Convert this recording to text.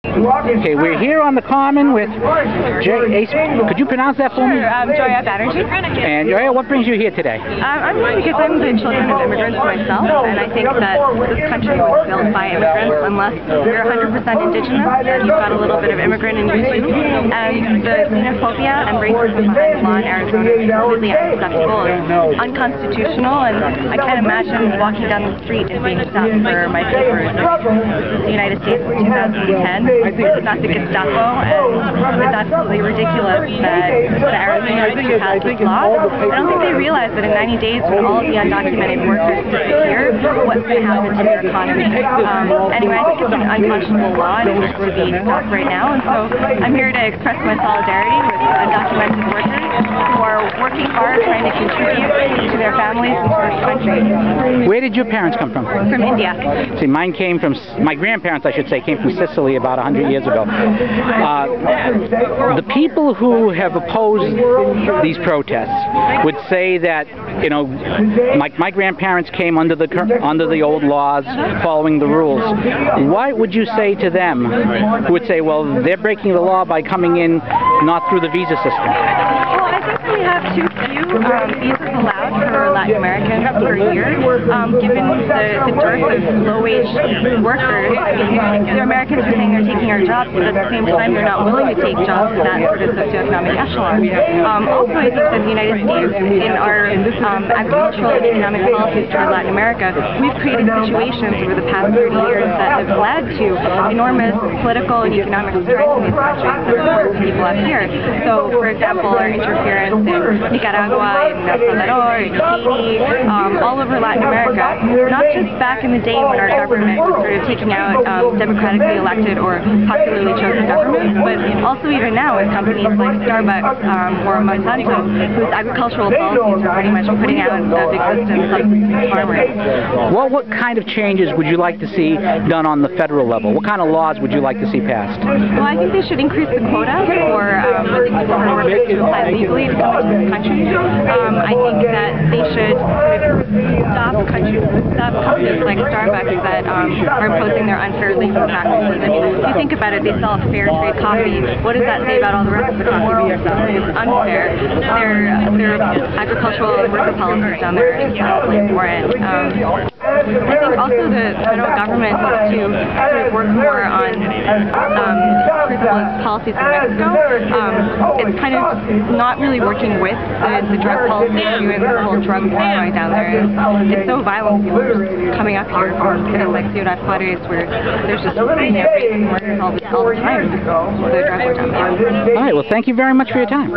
Okay, we're here on the Common with could you pronounce that for me? Sure, Joya, BanerJee. And Joya, what brings you here today? I'm here because I'm the children of immigrants myself, and I think that this country was built by immigrants. Unless you're 100% indigenous, you've got a little bit of immigrant in you too. And the xenophobia and racism behind the law in Arizona is completely unacceptable and unconstitutional, and I can't imagine walking down the street and being stopped for my papers. This is the United States in 2010. It's not the Gestapo, and it's absolutely ridiculous that the Arizona to pass this law. I don't think they realize that in 90 days, when all of the undocumented workers disappear, what's going to happen to their economy. Anyway, I think it's an unconscionable law, and it needs to be stopped right now. And so I'm here to express my solidarity with undocumented workers who are working hard, trying to contribute to their families and to their country. Where did your parents come from? From India. See, mine came from, my grandparents, I should say, came from Sicily about 100 years ago. The people who have opposed these protests would say that, you know, my grandparents came under the old laws, following the rules. What would you say to them who would say, well, they're breaking the law by coming in not through the visa system? Well, I think we have too few visas allowed for Latin Americans per year, given the dearth of low-wage workers. I mean, the Americans are saying they're taking our jobs, but at the same time they're not willing to take jobs in that sort of socioeconomic echelon. Also, I think that the United States, in our agricultural and economic policies toward Latin America, we've created situations over the past 30 years that have led to enormous political and economic strife in these countries that are important people up here. So, for example, our interference in Nicaragua, in El Salvador, in Haiti, all over Latin America, not just back in the day when our government was sort of taking out democratically elected or popularly chosen governments, but also even now with companies like Starbucks or Monsanto, whose agricultural policies are pretty much putting out big systems subsidizing farmers. What kind of changes would you like to see done on the federal level? What kind of laws would you like to see passed? Well, I think they should increase the quota for people who work to apply legally to come into this country. I think that they should stop companies like Starbucks that are imposing their unfair labor practices. I mean, if you think about it, they sell fair trade coffee. What does that say about all the rest of the coffee beer stuff? It's unfair. Their agricultural and worker policies down there is more in. I think also the federal government needs to sort of work more on, for example, its policies in Mexico. It's kind of not really working with the drug policy issue and the whole drug war going down there. It's so violent. People are just coming up here from cities like Ciudad Juarez, where there's just rapes and murders all the time. The drug war down there. All right. Well, thank you very much for your time.